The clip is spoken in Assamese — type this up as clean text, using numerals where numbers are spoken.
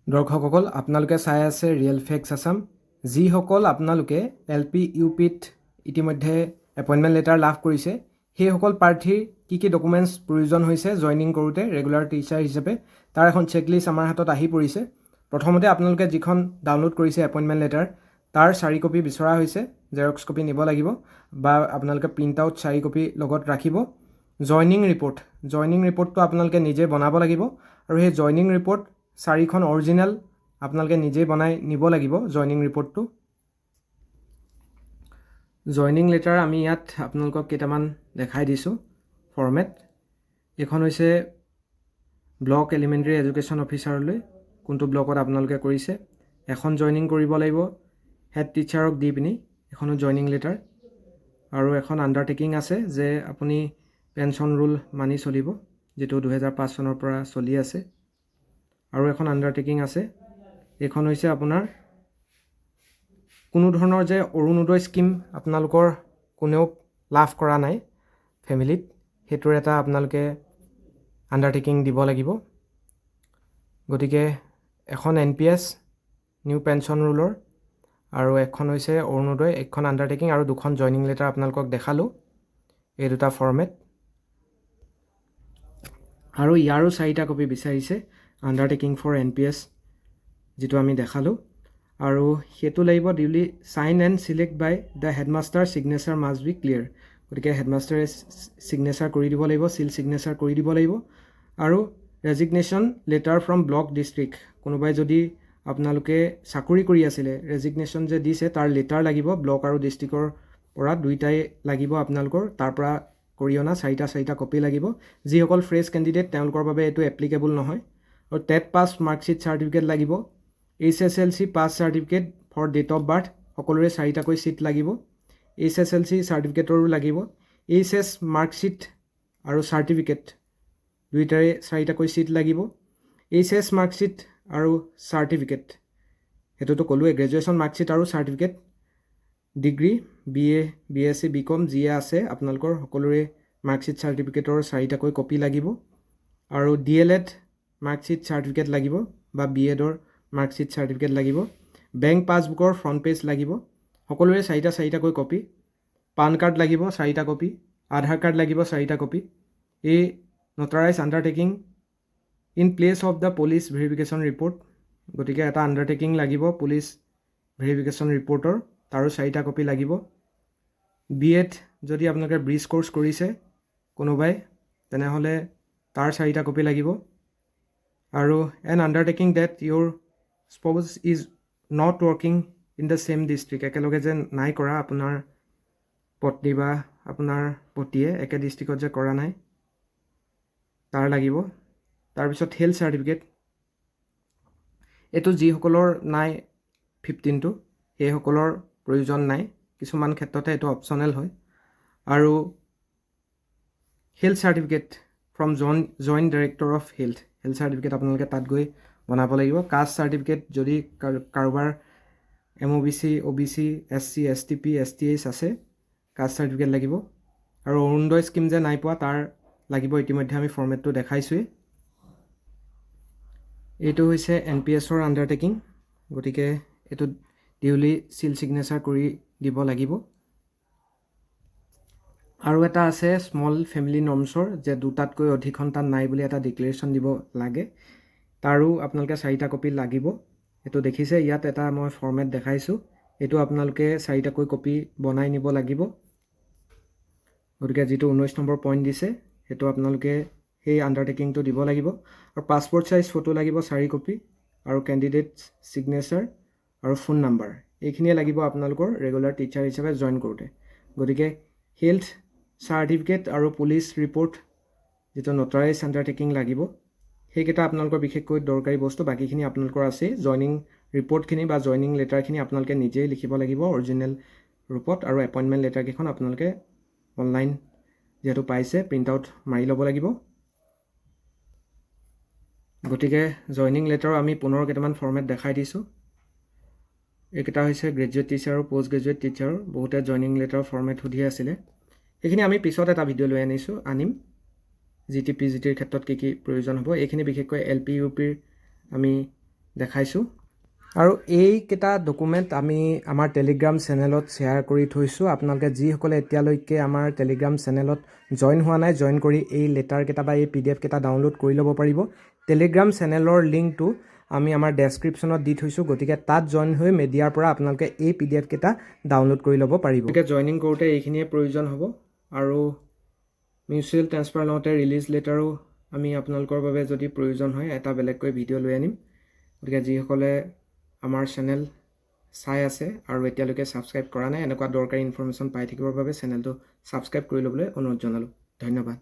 দৰ্শকসকল আপোনালোকে চাই আছে ৰিয়েল ফেক্টছ আছাম। যিসকল আপোনালোকে LP UPত ইতিমধ্যে এপইণ্টমেণ্ট লেটাৰ লাভ কৰিছে, সেইসকল প্ৰাৰ্থীৰ কি কি ডকুমেণ্টছ প্ৰয়োজন হৈছে জইনিং কৰোঁতে ৰেগুলাৰ টিচাৰ হিচাপে, তাৰ এখন চেকলিষ্ট আমাৰ হাতত আহি পৰিছে। প্ৰথমতে আপোনালোকে যিখন ডাউনলোড কৰিছে এপইণ্টমেণ্ট লেটাৰ, তাৰ 4 কপি বিচৰা হৈছে। জেৰক্স কপি নিব লাগিব বা আপোনালোকে প্ৰিণ্ট আউট 4 কপি লগত ৰাখিব। জইনিং ৰিপৰ্টটো আপোনালোকে নিজে বনাব লাগিব আৰু সেই জইনিং ৰিপৰ্ট 4খন অৰিজিনেল আপোনালোকে নিজেই বনাই নিব লাগিব। জইনিং ৰিপৰ্টটো জইনিং লেটাৰ আমি ইয়াত আপোনালোকক কেইটামান দেখাই দিছোঁ ফৰ্মেট। এইখন হৈছে ব্লক এলিমেণ্টাৰী এডুকেশ্যন অফিচাৰলৈ, কোনটো ব্লকত আপোনালোকে কৰিছে। এখন জইনিং কৰিব লাগিব হেড টিচাৰক দি পিনি, এখনো জইনিং লেটাৰ। আৰু এখন আণ্ডাৰটেকিং আছে যে আপুনি পেঞ্চন ৰুল মানি চলিব, যিটো 2005 চনৰ পৰা চলি আছে। আৰু এখন আণ্ডাৰটেকিং আছে, এইখন হৈছে আপোনাৰ কোনো ধৰণৰ যে অৰুণোদয় স্কিম আপোনালোকৰ কোনেও লাভ কৰা নাই ফেমিলিত, সেইটোৰ এটা আপোনালোকে আণ্ডাৰটেকিং দিব লাগিব। গতিকে এখন NPS নিউ পেঞ্চন ৰুলৰ আৰু এখন হৈছে অৰুণোদয়, এখন আণ্ডাৰটেকিং আৰু 2খন জইনিং লেটাৰ আপোনালোকক দেখালোঁ। এই দুটা ফৰ্মেট আৰু ইয়াৰো 4টা কপি বিচাৰিছে আণ্ডাৰটেকিং ফৰ NPS, যিটো আমি দেখালোঁ। আৰু সেইটো লাগিব duly signed and select by the headmaster, signature must be clear. গতিকে হেডমাষ্টাৰে ছিগনেচাৰ কৰি দিব লাগিব, চিল ছিগনেচাৰ কৰি দিব লাগিব। আৰু resignation letter from block district, কোনোবাই যদি আপোনালোকে চাকৰি কৰি আছিলে ৰেজিগনেশ্যন যে দিছে তাৰ লেটাৰ লাগিব, ব্লক আৰু ডিষ্ট্ৰিক্টৰ পৰা দুইটাই লাগিব আপোনালোকৰ, তাৰ পৰা কৰি অনা 4টা কপি লাগিব। যিসকল ফ্ৰেছ কেণ্ডিডেট তেওঁলোকৰ বাবে এইটো এপ্লিকেবল নহয়। আৰু টেট পাছ মাৰ্কশ্বিট চাৰ্টিফিকেট লাগিব, HSLC pass certificate for date of birth, সকলোৰে 4টাকৈ ছিট লাগিব। HSLC চাৰ্টিফিকেটৰো লাগিব, HS মাৰ্কশ্বিট আৰু চাৰ্টিফিকেট দুইটাৰে 4টাকৈ ছিট লাগিব। HS মাৰ্কশ্বিট আৰু চাৰ্টিফিকেট সেইটোতো ক'লোৱে, গ্ৰেজুৱেশ্যন মাৰ্কশ্বিট আৰু certificate, degree BA BSc BCom যিয়ে আছে আপোনালোকৰ সকলোৰে মাৰ্কশ্বিট চাৰ্টিফিকেটৰ 4টাকৈ কপি লাগিব। আৰু DLED মাৰ্কশ্বিট চাৰ্টিফিকেট লাগিব বা BEdৰ মাৰ্কশ্বিট চাৰ্টিফিকেট লাগিব। বেংক পাছবুকৰ ফ্ৰণ্ট পেজ লাগিব, সকলোৰে 4টাকৈ কপি। পান কাৰ্ড লাগিব 4টা কপি, আধাৰ কাৰ্ড লাগিব 4টা কপি। এই notarize undertaking in place of the police verification report, গতিকে এটা আণ্ডাৰটেকিং লাগিব পুলিচ ভেৰিফিকেশ্যন ৰিপৰ্টৰ, তাৰো 4টা কপি লাগিব। BEd যদি আপোনালোকে ব্ৰিজ কোৰ্চ কৰিছে কোনোবাই, তেনেহ'লে তাৰ 4টা কপি লাগিব। আৰু an undertaking that your spouse is not working in the same district, একেলগে যে নাই কৰা আপোনাৰ পত্নী বা আপোনাৰ পতিয়ে একে ডিষ্ট্ৰিক্টত যে কৰা নাই তাৰ লাগিব। তাৰপিছত হেল্থ চাৰ্টিফিকেট, এইটো যিসকলৰ নাই 15টো সেইসকলৰ প্ৰয়োজন নাই, কিছুমান ক্ষেত্ৰতে এইটো অপশ্যনেল হয়। আৰু health certificate from joint director of health certificate আপোনালোকে তাত গৈ বনাব লাগিব। কাষ্ট চাৰ্টিফিকেট যদি কাৰোবাৰ MOBC OBC SC STP STH আছে, কাষ্ট চাৰ্টিফিকেট লাগিব। আৰু অৰুণোদয় স্কিম যে নাই পোৱা তাৰ লাগিব, ইতিমধ্যে আমি ফৰ্মেটটো দেখাইছোৱেই। এইটো হৈছে NPSৰ আণ্ডাৰটেকিং, গতিকে এইটো ডিউলি চিল ছিগনেচাৰ কৰি দিব লাগিব। আৰু এটা আছে স্মল ফেমিলি নৰ্মছৰ, যে 2টাতকৈ অধিক সন্তান নাই বুলি এটা ডিক্লেৰেশ্যন দিব লাগে, তাৰো আপোনালোকে 4টা কপি লাগিব। এইটো দেখিছে ইয়াত এটা মই ফৰ্মেট দেখাইছোঁ, এইটো আপোনালোকে 4টাকৈ কপি বনাই নিব লাগিব। গতিকে যিটো 19 নম্বৰ পইণ্ট দিছে সেইটো আপোনালোকে সেই আণ্ডাৰটেকিংটো দিব লাগিব। আৰু পাছপৰ্ট চাইজ ফটো লাগিব 4 কপি, আৰু কেণ্ডিডেট ছিগনেচাৰ আৰু ফোন নাম্বাৰ, এইখিনিয়ে লাগিব আপোনালোকৰ ৰেগুলাৰ টিচাৰ হিচাপে জইন কৰোঁতে। গতিকে হেল্থ চাৰ্টিফিকেট আৰু পুলিচ ৰিপৰ্ট যিটো নটাৰাইজ আণ্ডাৰটেকিং লাগিব, সেইকেইটা আপোনালোকৰ বিশেষকৈ দৰকাৰী বস্তু। বাকীখিনি আপোনালোকৰ আছে। জইনিং ৰিপৰ্টখিনি বা জইনিং লেটাৰখিনি আপোনালোকে নিজেই লিখিব লাগিব অৰিজিনেল ৰূপত, আৰু এপইণ্টমেণ্ট লেটাৰকেইখন আপোনালোকে অনলাইন যিহেতু পাইছে প্ৰিণ্ট আউট মাৰি ল'ব লাগিব। গতিকে জইনিং লেটাৰৰ আমি পুনৰ কেইটামান ফৰ্মেট দেখাই দিছোঁ। এইকেইটা হৈছে গ্ৰেজুৱেট টিচাৰ আৰু পষ্ট গ্ৰেজুৱেট টিচাৰৰ, বহুতে জইনিং লেটাৰৰ ফৰ্মেট সুধি আছিলে, সেইখিনি আমি পিছত এটা ভিডিঅ' লৈ আনিম GT PGTৰ ক্ষেত্ৰত কি কি প্ৰয়োজন হ'ব। এইখিনি বিশেষকৈ LP UPৰ আমি দেখাইছোঁ আৰু এইকেইটা ডকুমেণ্ট আমি আমাৰ টেলিগ্ৰাম চেনেলত শ্বেয়াৰ কৰি থৈছোঁ আপোনালোকে যিসকলে এতিয়ালৈকে আমাৰ টেলিগ্ৰাম চেনেলত জইন হোৱা নাই জইন কৰি এই লেটাৰকেইটা বা এই PDF কেইটা ডাউনলোড কৰি ল'ব পাৰিব টেলিগ্ৰাম চেনেলৰ লিংকটো আমি আমাৰ ডেছক্ৰিপশ্যনত দি থৈছোঁ গতিকে তাত জইন হৈ মেডিয়াৰ পৰা আপোনালোকে এই PDF কেইটা ডাউনলোড কৰি ল'ব পাৰিব গতিকে জইনিং কৰোঁতে এইখিনিয়ে প্ৰয়োজন হ'ব আৰু মিউচুৱেল ট্ৰান্সফাৰ লওঁতে ৰিলিজ লেটাৰো আমি আপোনালোকৰ বাবে যদি প্ৰয়োজন হয় এটা বেলেগকৈ ভিডিঅ' লৈ আনিম গতিকে যিসকলে আমাৰ চেনেল চাই আছে আৰু এতিয়ালৈকে ছাবস্ক্ৰাইব কৰা নাই এনেকুৱা দৰকাৰী ইনফৰমেশ্যন পাই থাকিবৰ বাবে চেনেলটো ছাবস্ক্ৰাইব কৰি ল'বলৈ অনুৰোধ জনালোঁ ধন্যবাদ